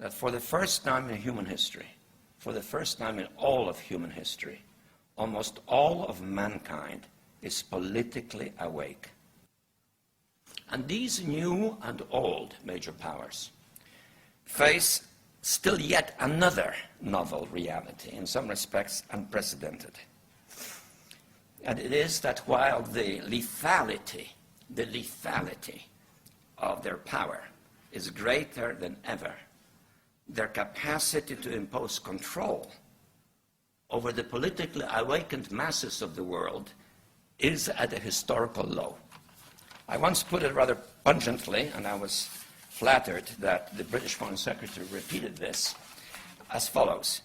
that for the first time in human history, for the first time in all of human history, almost all of mankind is politically awake. And these new and old major powers face still yet another novel reality, in some respects unprecedented. And it is that while the lethality of their power is greater than ever, their capacity to impose control over the politically awakened masses of the world is at a historical low. I once put it rather pungently, and I was flattered that the British Foreign Secretary repeated this, as follows.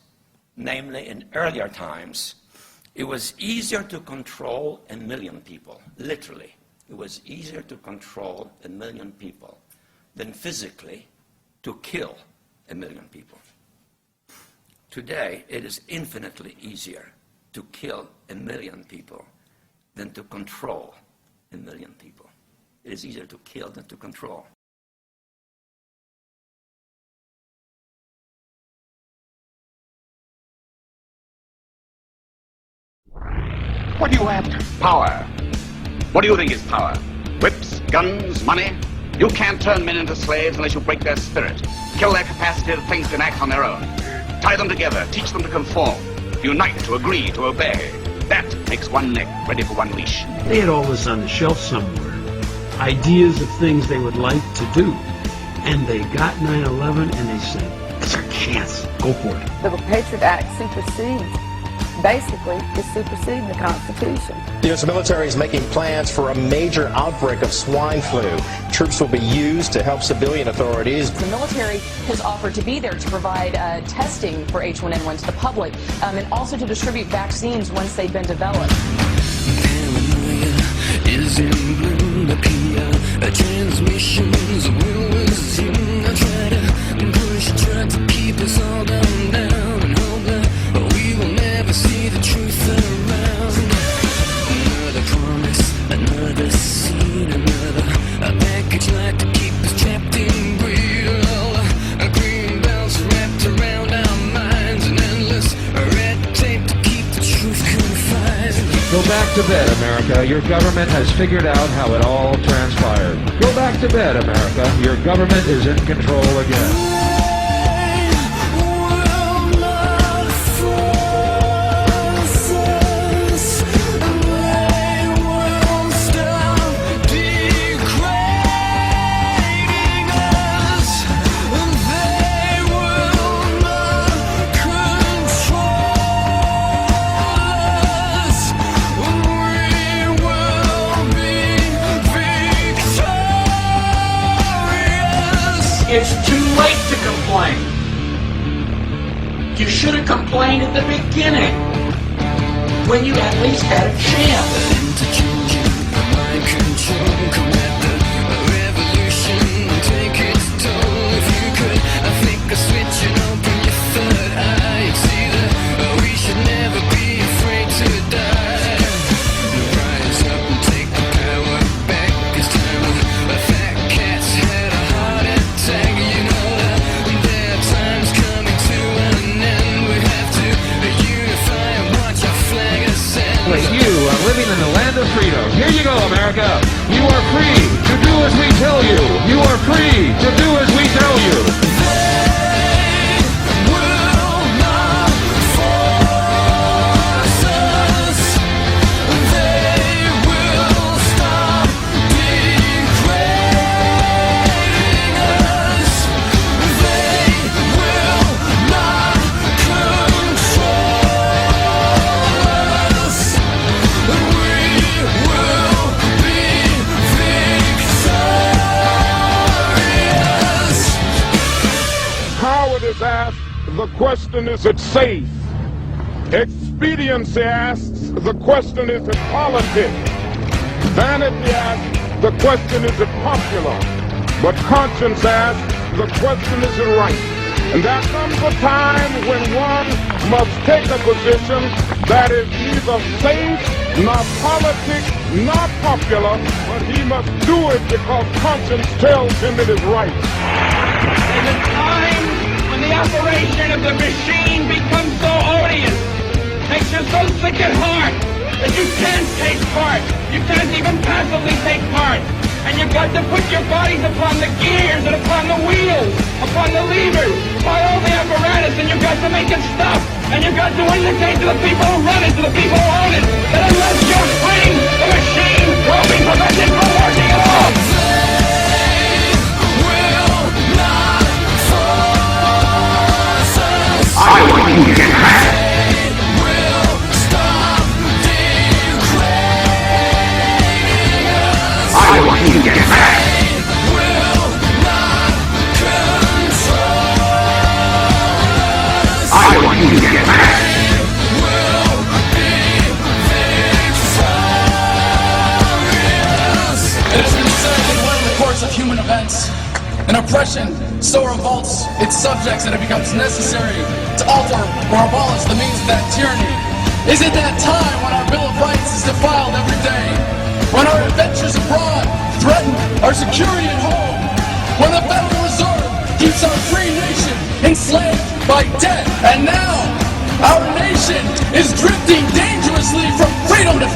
Namely, in earlier times, it was easier to control 1 million people, literally. It was easier to control 1 million people than physically to kill 1 million people. Today, it is infinitely easier to kill 1 million people than to control 1 million people. It is easier to kill than to control. What are you after? Power. What do you think is power? Whips, guns, money? You can't turn men into slaves unless you break their spirit, kill their capacity to think and act on their own. Tie them together, teach them to conform, to unite, to agree, to obey. That makes one neck ready for one leash. They had all this on the shelf somewhere. Ideas of things they would like to do. And they got 9/11 and they said, it's our chance. Go for it. The Patriot Act basically is superseding the Constitution. The U.S. military is making plans for a major outbreak of swine flu. Troops will be used to help civilian authorities. The military has offered to be there to provide testing for H1N1 to the public and also to distribute vaccines once they've been developed. Paranoia is in bloom, transmissions will resume. I try to keep us all down and hope that we will never see the truth around. Another promise, another scene, a package like to keep us trapped in greed. A green belts wrapped around our minds, an endless red tape to keep the truth confined. Go back to bed, America. Your government has figured out how it all transpired. Go back to bed, America. Your government is in control again. It's too late to complain. You should have complained at the beginning, when you at least had a chance. Living in the land of freedom. Here you go, America. You are free to do as we tell you. You are free to do as we tell you. They will not force us. They will stop degrading us. They will not control us. Is asked, the question is it safe? Expediency asks, the question is it politics? Vanity asks, the question is it popular? But conscience asks, the question is it right? And there comes a time when one must take a position that is neither safe, nor politic, nor popular, but he must do it because conscience tells him it is right. And the time the machine becomes so odious, makes you so sick at heart that you can't take part. You can't even passively take part. And you've got to put your bodies upon the gears and upon the wheels, upon the levers, upon all the apparatus, and you've got to make it stop. And you've got to indicate to the people who run it, to the people who own it, that unless you're free, the machine will be prevented from working at all. I want you to get back. I want you to get back. I want you to get back. It has been said that when in the course of human events, an oppression so revolts its subjects that it becomes necessary to alter or abolish the means of that tyranny. Is it that time when our Bill of Rights is defiled every day? When our adventures abroad threaten our security at home? When the Federal Reserve keeps our free nation enslaved by debt? And now, our nation is drifting dangerously from freedom to